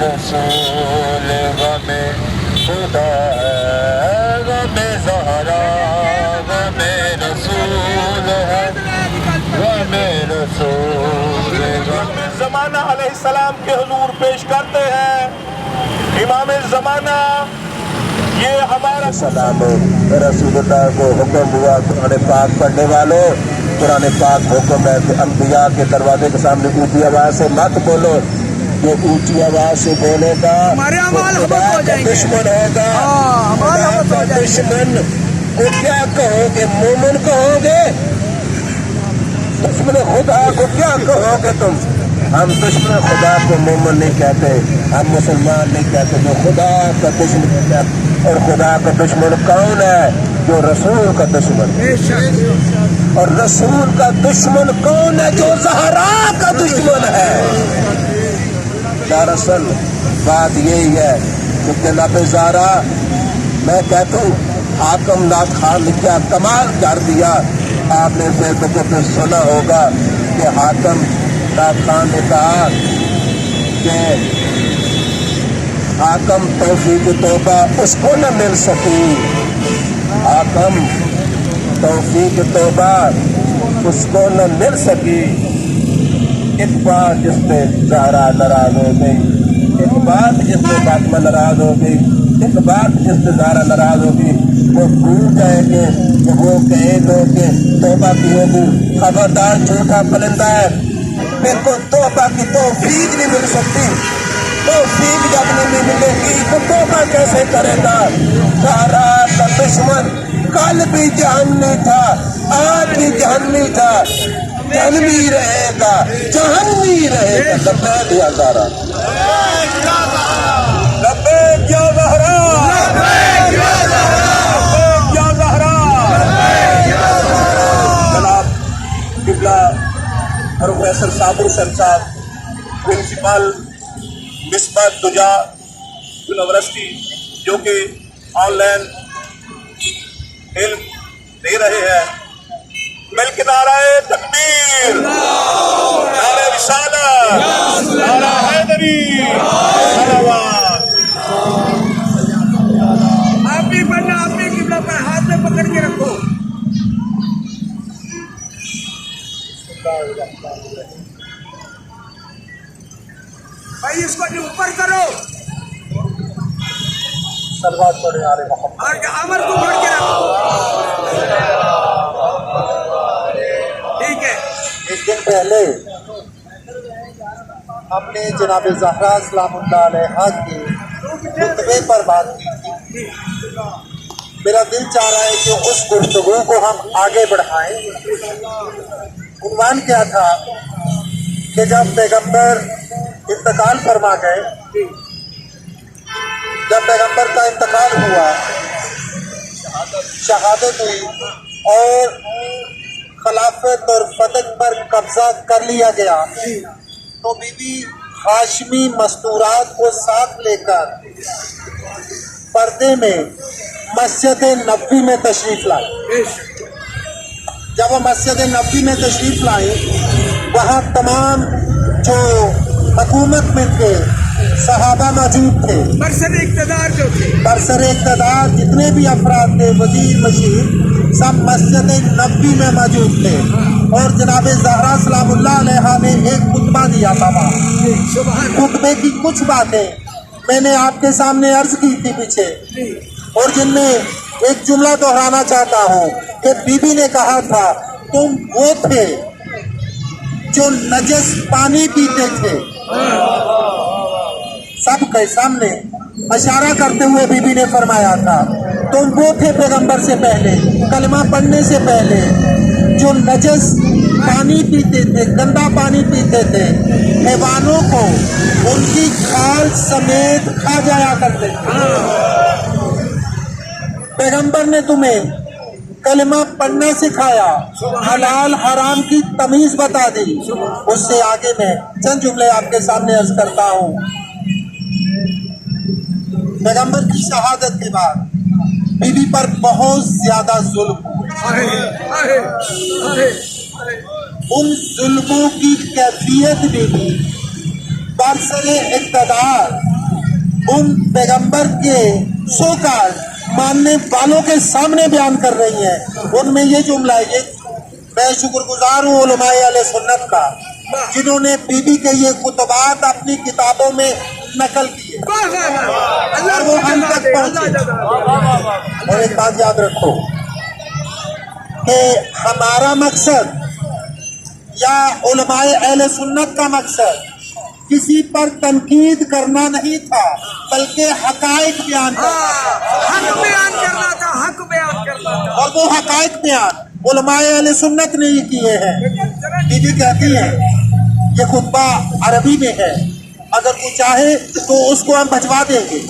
رسول غم خدا ہے، غم زہرا غم رسول ہے، غم رسول غم زمانہ علیہ السلام کے حضور پیش کرتے ہیں۔ امام زمانہ یہ ہمارا سلام رسول اللہ کو حکم ہوا قرآن پاک پڑھنے والوں، قرآن پاک حکم ہے کہ انبیاء کے دروازے کے سامنے اونچی آواز سے مت بولو، جو اونچی آواز سے بولے گا خدا کا دشمن ہوگا۔ خدا کا دشمن کو کیا کہو گے؟ مومن کہو گے؟ دشمن خدا کو کیا کہو گے تم؟ ہم دشمن خدا کو مومن نہیں کہتے، ہم مسلمان نہیں کہتے، جو خدا کا دشمن ہے۔ اور خدا کا دشمن کون ہے؟ جو رسول کا دشمن ہے۔ اور رسول کا دشمن کون ہے؟ جو زہرا کا دشمن ہے۔ دراصل بات یہی ہے کہ جناب زہرا، میں کہتا ہوں حاکم نات خان نے کیا کمال کر دیا۔ آپ نے فیس بک پہ سنا ہوگا کہ حاکم نات خان نے کہا کہ حاکم توفیق توبہ اس کو نہ مل سکی، حاکم توفیق توبہ اس کو نہ مل سکی۔ ایک بار جس پہ زہرا ناراض ہو گئی، ایک بار جس پہ فاطمہ ناراض ہو گئی، ایک بار جس پہ زہرا ناراض ہوگی، وہ بھول جائے گے کہ وہ کہے لوگ کہ توبہ کی ہوگی، خبردار جھوٹا پرندہ ہے، میرے کو توبہ کی توفیق نہیں مل سکتی۔ توفیق جب نہیں ملے گی تو توبہ کیسے کرے گا؟ زہرا کا دشمن کل بھی جہنمی تھا، آج بھی جہنمی تھا، جہنمی رہے گا، جہنمی رہے گا۔ لبیک یا زہرا، لبیک یا زہرا، لبیک یا زہرا۔ جناب قبلہ پروفیسر صابر حسین صاحب، پرنسپل مصباح دجا یونیورسٹی، جو کہ آن لائن علم دے رہے ہیں، مل کے نعرہ تکبیر، نعرہ رسالت، نعرہ حیدری، صلوات۔ آپ بھی پڑھنا، آپ بھی قبلہ پر ہاتھ میں پکڑ کے رکھو۔ بھائی اس کو جو اوپر کرو، صلوات پڑھے آل محمد۔ اور عمر کو پڑھ کے رکھو، ٹھیک ہے۔ ایک دن پہلے ہم نے جناب زہرا سلام اللہ علیہا کے خطبے پر بات کی تھی۔ میرا دل چاہ رہا ہے کہ اس گفتگو کو ہم آگے بڑھائیں۔ عنوان کیا تھا کہ جب پیغمبر انتقال فرما گئے، جب پیغمبر کا انتقال ہوا، شہادت ہوئی اور خلافت اور فتح پر قبضہ کر لیا گیا، تو بی بی ہاشمی مستورات کو ساتھ لے کر पर्दे में मस्जिद नबी में तशरीफ लाए। जब वो मस्जिद नबी में तशरीफ लाए, वहाँ तमाम जो हुकूमत में थे सहाबा मौजूद थे, बरसर इक़्तिदार जो थे, बरसर इक़्तिदार जितने भी अफराद थे, वजीर मशीर, सब मस्जिद नबी में मौजूद थे। और जनाब ज़हरा सलामुल्लाह अलैहा ने एक खुतबा दिया था वहाँ। सुभान खुतबे की कुछ बातें मैंने आपके सामने अर्ज की थी पीछे, और जिनमें एक जुमला दोहराना चाहता हूँ कि बीबी ने कहा था, तुम वो थे जो नजस पानी पीते थे। सबके सामने इशारा करते हुए बीबी ने फरमाया था, तुम वो थे पैगंबर से पहले, कलमा पढ़ने से पहले, जो नजस पानी पीते थे, गंदा पानी पीते थे, हैवानों को उनकी खाल समेत खा जाया करते थे। पैगंबर ने तुम्हें कलमा पढ़ना सिखाया, हलाल हराम की तमीज बता दी। उससे आगे मैं चंद जुमले आपके सामने अर्ज करता हूँ। पैगंबर की शहादत के बाद बीबी पर बहुत ज्यादा जुल्म हुए। उन जुल्मों की कैफियत भी बरसरे इक़्तिदार उन पैगंबर के सोकार मानने वालों के सामने बयान कर रही हैं। उनमें ये जुमला है, ये मैं शुक्रगुजार हूँ उलमाए अहले सुन्नत का, जिन्होंने बीबी के ये खुतबात अपनी किताबों में नकल किए और वो हम तक पहुंचे। और एक बात याद रखो कि हमारा मकसद या उलमाए अहले सुन्नत का मकसद किसी पर तनकीद करना नहीं था, बल्कि हकायक बयान करना था। हक बयान करना था, हक बयान करना था। और वो हकायक बयान उलमाए अहले सुन्नत ने ही किए हैं। बीबी कहती है, ये खुतबा अरबी में है, अगर कोई चाहे तो उसको हम भिजवा देंगे।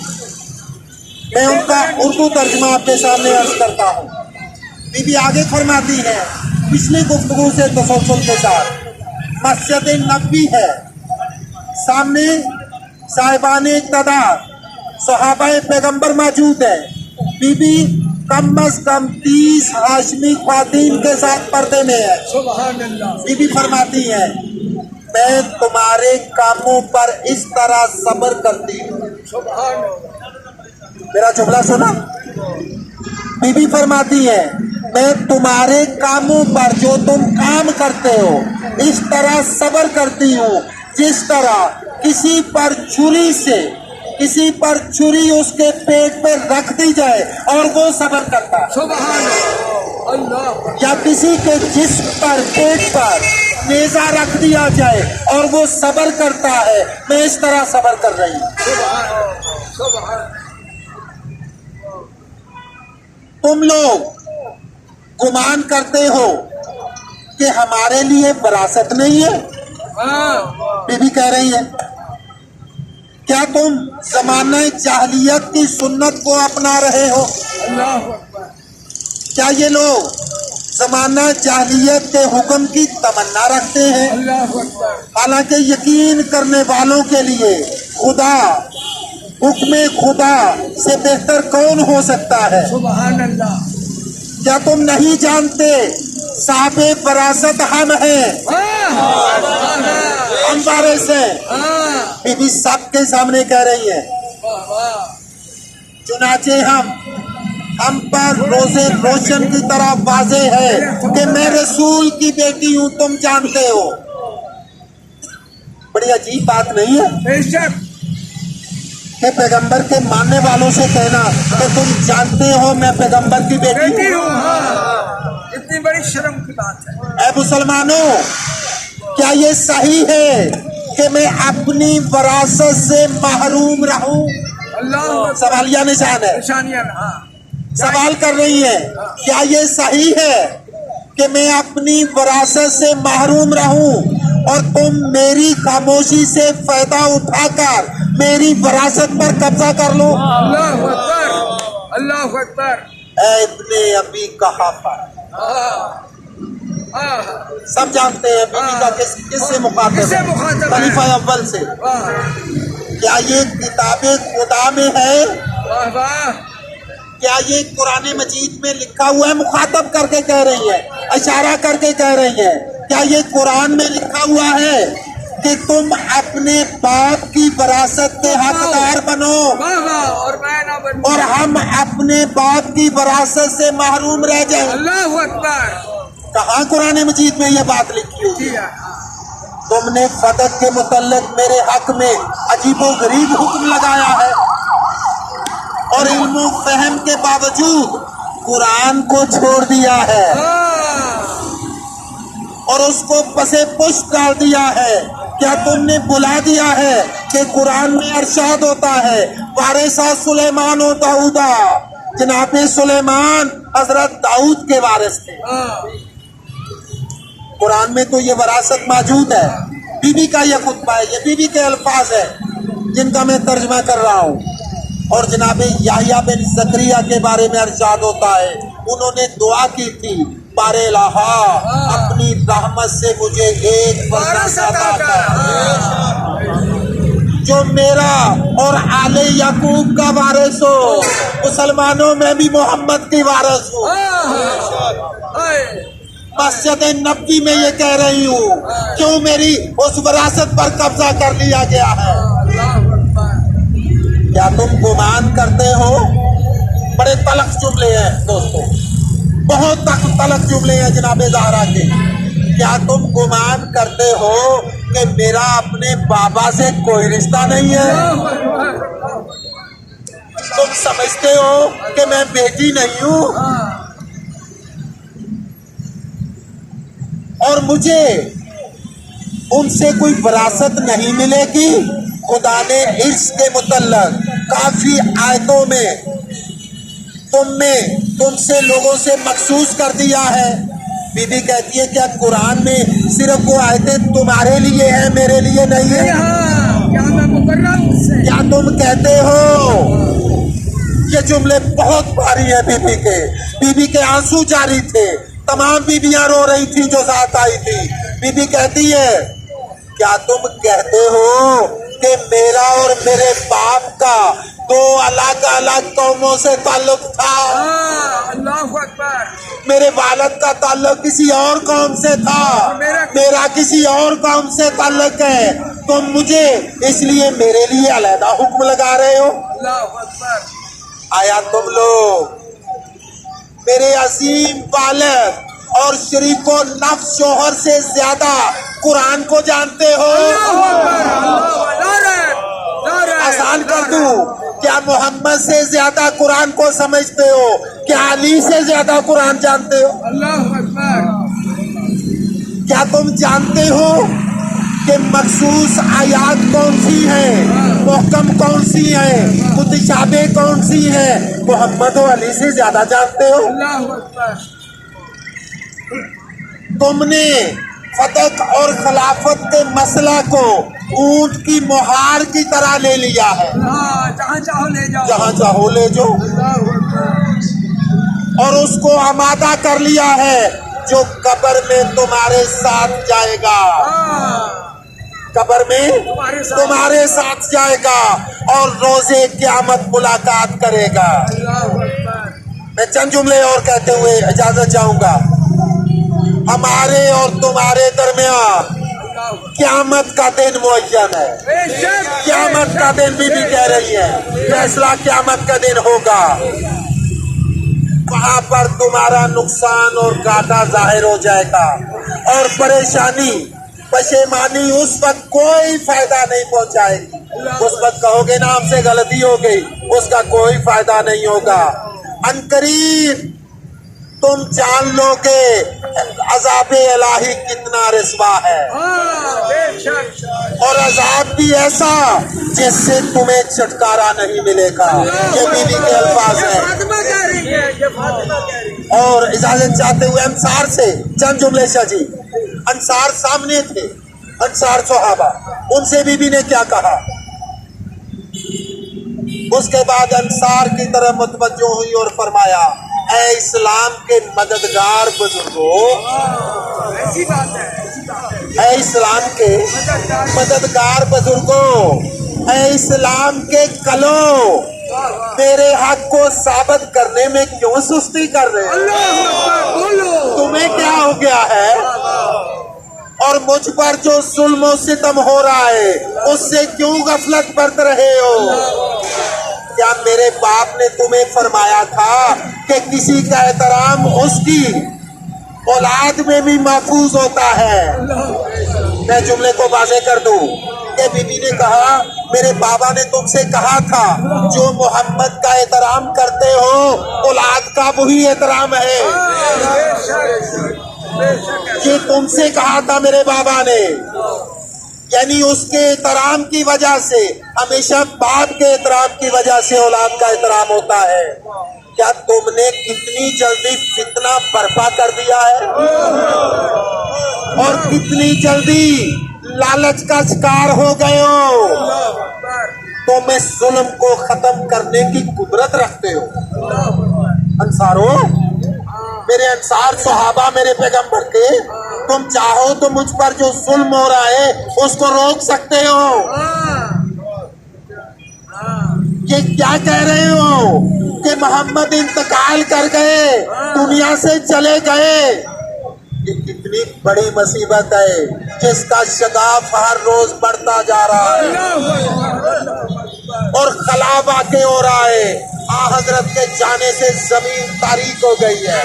मैं उनका उर्दू तर्जुमा आपके सामने अर्ज करता हूँ। बीबी आगे फरमाती है, पिछली गुफ्तगू से तसलसल के साथ, मस्जिद नबी है, सामने साहिबान इक़्तिदार सहाबाए पैगंबर मौजूद है। बीबी कम अज कम 30 हाशमी ख्वातीन के साथ पर्दे में है। सुभान अल्लाह। बीबी फरमाती है, मैं तुम्हारे कामों पर इस तरह सब्र करती हूँ। सुभान अल्लाह। मेरा जुमला सुना। बीबी फरमाती है, मैं तुम्हारे कामों पर जो तुम काम करते हो इस तरह सब्र करती हूँ जिस तरह किसी पर छुरी उसके पेट पर रख दी जाए और वो सब्र करता है, सुभान अल्लाह। या किसी के जिस्म पर पेट पर नेजा रख दिया जाए और वो सब्र करता है, मैं इस तरह सब्र कर रही हूँ। सुभान। तुम लोग गुमान करते हो कि हमारे लिए विरासत नहीं है। बीबी कह रही है, क्या तुम जमाना जाहलियत की सुन्नत को अपना रहे हो? अल्लाह अकबर। क्या ये लोग जमाना जाहलियत के हुक्म की तमन्ना रखते हैं? अल्लाह अकबर। हालांकि यकीन करने वालों के लिए खुदा, हुक्म खुदा से बेहतर कौन हो सकता है? सुभान अल्लाह। क्या तुम नहीं जानते साहबे विरासत हम हैं, हम वारिस हैं? बीबी सबके सामने कह रही है, चुनाचे हम पर रोजे रोशन की तरह वाजे है कि मैं रसूल की बेटी हूँ, तुम जानते हो। बड़ी अजीब बात नहीं है बेशक। कि पैगंबर के मानने वालों से कहना कि तुम जानते हो मैं पैगंबर की बेटी हूँ। इतनी बड़ी शर्म की बात है। ऐ मुसलमानों, क्या ये सही है कि मैं अपनी विरासत से महरूम रहूं? अल्लाह। सवालिया निशान है, निशानियां। हाँ। सवाल कर रही है, क्या ये सही है कि मैं अपनी विरासत से महरूम रहूं और तुम मेरी खामोशी से फायदा उठाकर मेरी विरासत पर कब्जा कर लो? अल्लाह अकबर। अल्लाह अकबर। ऐ इब्ने अबी कहाफा, सब जानते हैं बीबी का किससे मुखातिब है? खलीफा अव्वल से। क्या ये किताबे खुदा में है वाह वाह क्या ये कुरान मजीद में लिखा हुआ है? मुखातब करके कह रही है, इशारा करके कह रही है। क्या ये कुरान में लिखा हुआ है कि तुम अपने बाप की विरासत के हकदार बनो वाह वाह और मैं ना बनूं। और हम अपने बाप की विरासत से महरूम रह जाएं? अल्लाह अकबर। कहाँ कुरान मजीद में ये बात लिखी हुई जी है? हाँ। तुमने फदक के मुतल्लिक मेरे हक में अजीबो गरीब हुक्म लगाया है और इल्म फहम के बावजूद कुरान को छोड़ दिया है और उसको पसे पुष्ट डाल दिया है। क्या तुमने बुला दिया है कि कुरान में अरशाद होता है वारिसा सुलेमान व दाऊदा, जनाब सुलेमान हजरत दाऊद के वारिस थे। कुरान में तो ये वरासत मौजूद है। बीबी का ये खुतबा है, ये बीबी के अल्फाज है जिनका मैं तर्जमा कर रहा हूँ। और जनाब याहिया बिन ज़करिया के बारे में अरशाद होता है, उन्होंने दुआ की थी बारे लाहा अपनी रहमत से मुझे एक वरासत अता कर जो मेरा और आले याकूब का वारिस हो, मुसलमानों में भी मोहम्मद की वारिस हो। मस्जिद नबी में ये कह रही हूँ, क्यों मेरी उस विरासत पर कब्जा कर लिया गया है? क्या तुम गुमान करते हो? बड़े तलख जुमले हैं दोस्तों, बहुत तलख जुमले हैं जनाब ज़हरा के। क्या तुम गुमान करते हो कि मेरा अपने बाबा से कोई रिश्ता नहीं है? तुम समझते हो कि मैं बेटी नहीं हूँ और मुझे उनसे कोई विरासत नहीं मिलेगी? खुदा ने इर्स के मुतल्लक काफी आयतों में तुमसे लोगों से मखसूस कर दिया है। बीबी कहती है क्या कुरान में सिर्फ वो आयतें तुम्हारे लिए है, मेरे लिए नहीं है? क्या मैं मुकर्रम हूँ? क्या तुम कहते हो? ये जुमले बहुत भारी है बीबी के। बीबी के आंसू जारी थे, तमाम बीबियां रो रही थी जो साथ आई थी। बीबी कहती है क्या तुम कहते हो कि मेरा और मेरे बाप का दो अलग अलग कौमों से ताल्लुक था? अल्लाह अकबर। मेरे वालिद का ताल्लुक किसी और कौम से था, मेरा किसी और कौम से ताल्लुक है। तुम मुझे इसलिए मेरे लिए अलहदा हुक्म लगा रहे हो? अल्लाह अकबर। आया तुम लोग मेरे अजीम वालिद और शरीको नफ्स शोहर से ज्यादा कुरान को जानते हो? आसान कर दूं, क्या मोहम्मद से ज्यादा कुरान को समझते हो? क्या अली से ज्यादा कुरान जानते हो? अल्लाह अकबर। क्या तुम जानते हो कि मखसूस आयात कौन सी है, मुहकम कौन सी है, मुतशाबे कौन सी है? मोहम्मद और अली से ज्यादा जानते हो? अल्लाह अकबर। तुमने फतह और खिलाफत के मसला को ऊंट की मोहार की तरह ले लिया है। जहाँ चाहो ले जाओ, जहाँ चाहो ले जाओ, और उसको आमादा कर लिया है जो कब्र में तुम्हारे साथ जाएगा। कब्र में तुम्हारे साथ जाएगा और रोजे क़यामत मुलाकात करेगा। मैं चंद जुमले और कहते हुए इजाजत चाहूंगा। हमारे और तुम्हारे दरमियान क़यामत का दिन मुअय्यन है। क़यामत का दिन बीबी कह रही है, फैसला क़यामत का दिन होगा। वहां पर तुम्हारा नुकसान और घाटा जाहिर हो जाएगा और परेशानी पशेमानी उस वक्त कोई फायदा नहीं पहुंचाएगी। उस वक्त कहोगे ना हमसे गलती हो गई, उसका कोई फायदा नहीं होगा। अनकरीब तुम जान लोगे अज़ाब इलाही कितना रिस्वा है, और अज़ाब भी ऐसा जिससे तुम्हें छुटकारा नहीं मिलेगा। ये बीवी के अल्फाज हैं। और इजाजत चाहते हुए अंसार से चंद जुमले शाह जी। अंसार सामने थे, अंसार सहाबा, उनसे बीबी ने क्या कहा? उसके बाद अंसार की तरफ मुतवज्जो हुई और फरमाया, ऐ इस्लाम के मददगार बुजुर्गों, ऐसी बात है। ऐ इस्लाम के मददगार बुजुर्गों, ऐ इस्लाम के कलो, मेरे हक को साबित करने में क्यों सुस्ती कर रहे हो? बोलो तुम्हें क्या हो गया है? और मुझ पर जो जुल्म और सितम हो रहा है उससे क्यों गफलत बरत रहे हो? क्या मेरे बाप ने तुम्हें फरमाया था कि किसी का एहतराम उसकी औलाद में भी महफूज होता है? मैं जुमले को वाज़ेह कर दूं कि बीबी ने कहा मेरे बाबा ने तुमसे कहा था जो मोहम्मद का एहतराम करते हो औलाद का वही एहतराम है। ये तुमसे कहा था मेरे बाबा ने, यानी उसके एहतराम की वजह से, हमेशा बाप के एहतराम की वजह से औलाद का एहतराम होता है। क्या तुमने कितनी जल्दी फितना बर्पा कर दिया है और कितनी जल्दी लालच का शिकार हो गए हो? तुम इस जुल्म को खत्म करने की कुदरत रखते हो। अंसारो, मेरे अंसार सहाबा मेरे पैगंबर के, तुम चाहो तो मुझ पर जो जुल्म हो रहा है उसको रोक सकते हो। ये क्या कह रहे हो कि मोहम्मद इंतकाल कर गए, दुनिया से चले गए? ये कितनी बड़ी मुसीबत है जिसका शगाफ हर रोज बढ़ता जा रहा है और खला वाक़े हो रहा है। हजरत के जाने से जमीन तारीक हो गई है।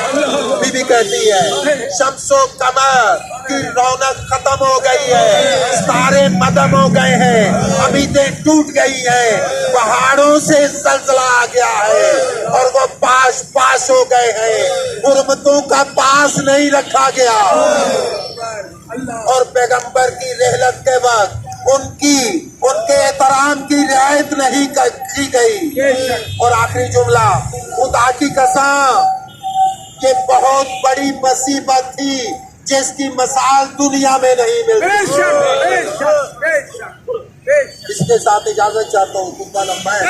बीबी कहती है शम्सो कमर की रौनक खत्म हो गई है, सितारे मदम हो गए हैं, उम्मीदें टूट गई हैं, पहाड़ों से जलजला आ गया है और वो पास पास हो गए हैं, हुर्मतों का पास नहीं रखा गया। और पैगंबर की रहलत के वक्त उनके एहतराम की रियायत नहीं की गई। और आखिरी जुमला, खुदा की कसम, ये बहुत बड़ी मुसीबत थी जिसकी मिसाल दुनिया में नहीं मिलती। इसके साथ इजाजत चाहता हूँ, खुदा लंबा है।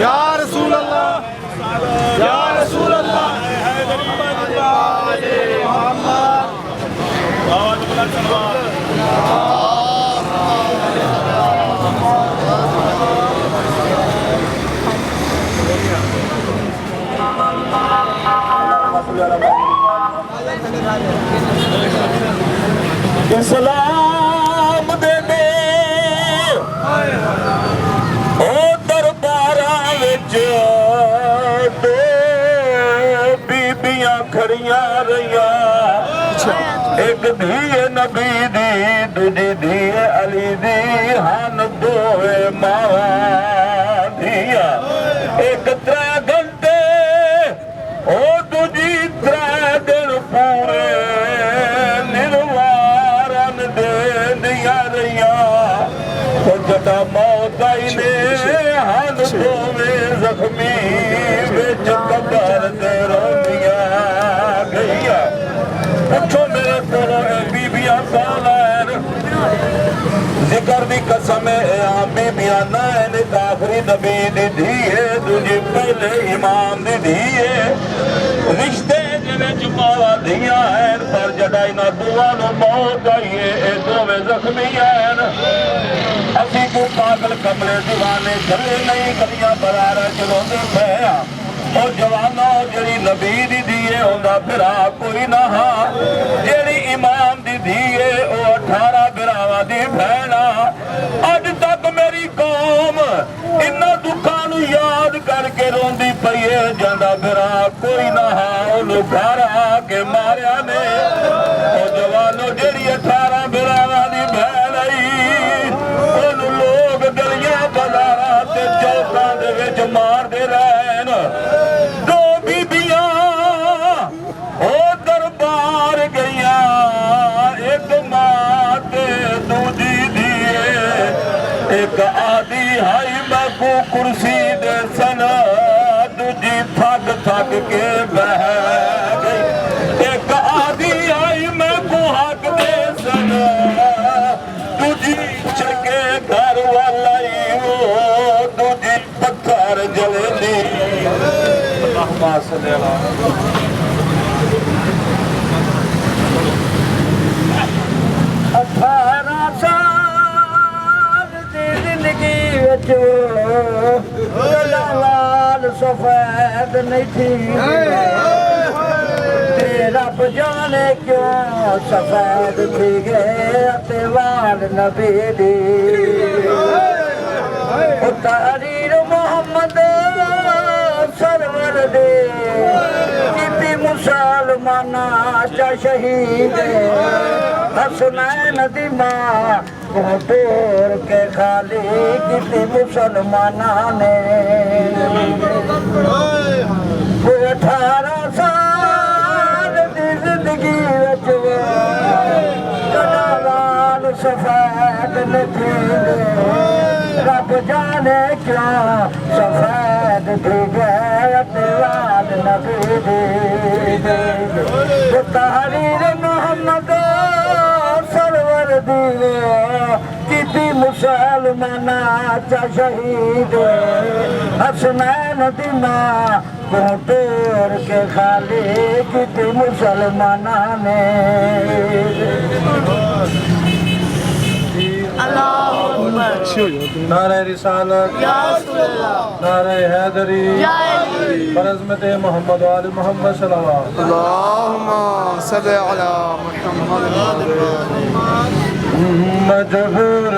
या रसूल अल्लाह, या रसूल अल्लाह। اسلام دے دے او درباراں وچ دو بیبیاں کھڑیاں رہیاں ایک دھی نبی دی دوجی دھی علی دی ہن دوے ماں دھیا ایک 3 گھنٹے او دوجی 3 دن پورے نروارن دیندیاں رہیاں تو جدا موت آئی نے ہن دوویں زخمی وچ قبر تے روندیاں گئیاں پوچھو میرے کولو اے بیبیاں کون ہیں ذکر دی قسم اے بیبیاں نہ ایک آخری نبی دی دھی ہے دوجی پہلے امام دی دھی ہے رشتے جنہیں چماوا دھیاں ہیں پر جڑائی نہ دوانو موت آئیے اے دوویں زخمی ہیں اسی کو پاگل کمرے دیوانے چلے نہیں گلیاں برارہ چلو دے پہیا اور جوانہ جڑی نبی دی دیئے ہوندہ پھرا کوئی نہ ہاں جڑی امام دی دیئے او 18 براوہ دی بھینا آج تک میری قوم انہ دکھانو یاد کر کے روندی پئیے جاندہ پھرا کوئی نہ ہاں انہوں گھارا کے ماریا نے اور جوانو جڑی 18 براوہ دی بھینائی انہوں لوگ گلیاں بزارہ تے چوکاں دے وچ مار دے رہن دو بیبیاں او دربار گئیاں ایک ماں تے دوجی دیئے ایک آدھی ہائی میں کو کرسی دے سنا دوجی تھک تھک کے بہ گئی ایک آدھی آئی میں کو حق دے سنا دوجی چکے گھر والائی وہ دوجی پتھر جلے دی اللہم صلی اللہ 18 سال دی زندگی وچ لال سفید نہیں تھی رب جانے کیوں سفید تھی گئے اتوال نبی دی تحریر محمد سرور دے کتی مسلمانہ چا شہید حسنین دی ماں کو دور کے خالی کتی مسلمانہ نے وہ 18 سال دی زندگی وچ لال سفید نہیں رب جانے کیا سفید بھی گئے اتوال نبی دی تحریر محمد سرور دی کتی مسلمانہ چا شہید حسنین دی ماں کو توڑ کے خالی کتی مسلمانہ نے نعرہ رسالت نعرہ حیدری برعظمت محمد و آل محمد صلی اللہ علیہ وسلم اللہم صلی علی محمد مجبور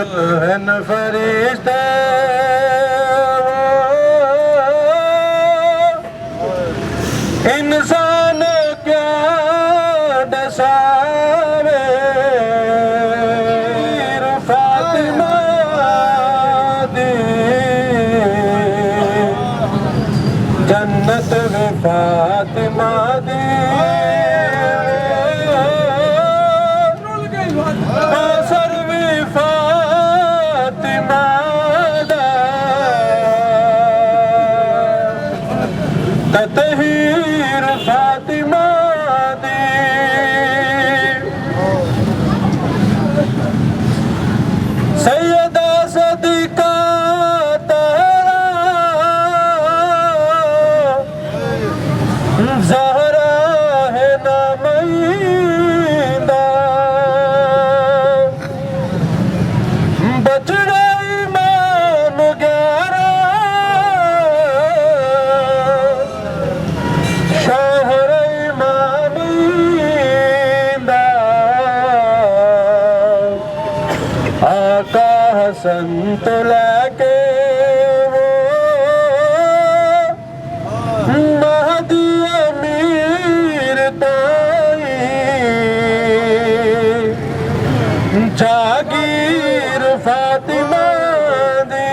ہیں فرشتے انسان کیا دساوے فاطمہ دی جنت میں فاطمہ دی اثر بھی فاطمہ دا تطہیر فاطمہ دی संत लेके वो महदी अमीर ताई जागीर फातिमा दी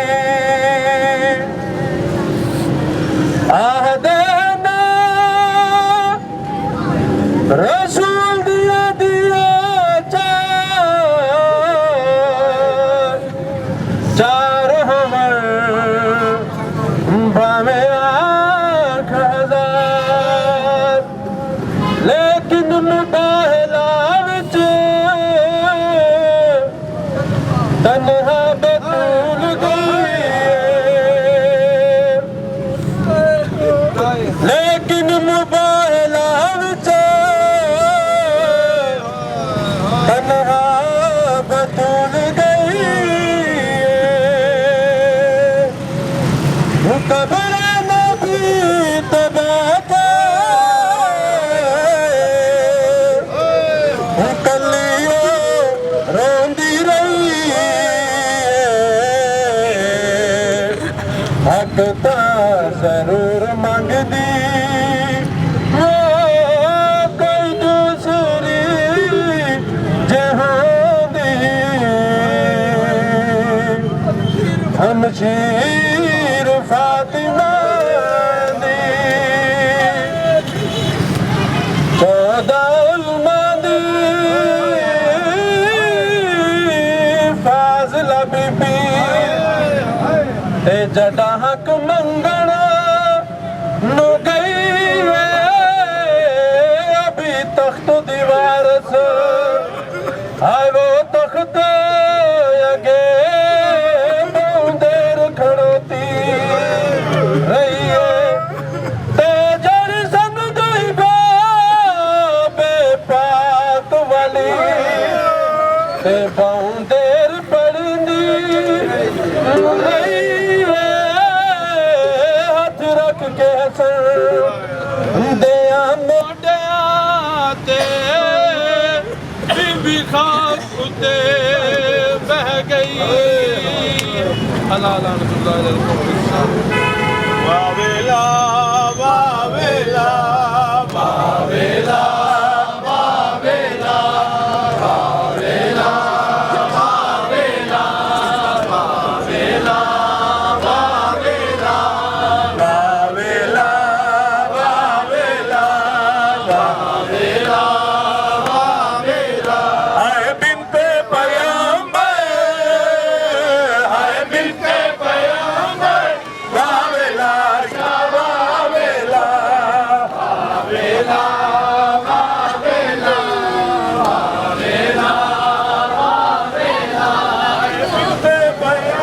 आहदे ना रसूल दिया दिया चार हमर भावे आँख हजार लेकिन मुबाहला विच तन्हा बतूल गई लेकिन मुबाहला विच तन्हा बतूल गई कबर नबी तबाका कलियो रोंदी रही हक ता जरूर मंगदी वो कोई दूसरी जहांदी हमशीर फातिमा दी चौदह उलमा दी फाज़िला बीबी ते जड़ा हक मंगना नु गई वे अभी तख्त दीवार से आए वो तख्त अगे देर खड़ोती रही है ते जड़ संग गई बे पाक वाली ते बहु देर पड़नी रही है हाथ रख के सर दिया मोटिया ते बीबी खाक उते बह गई अल्लाह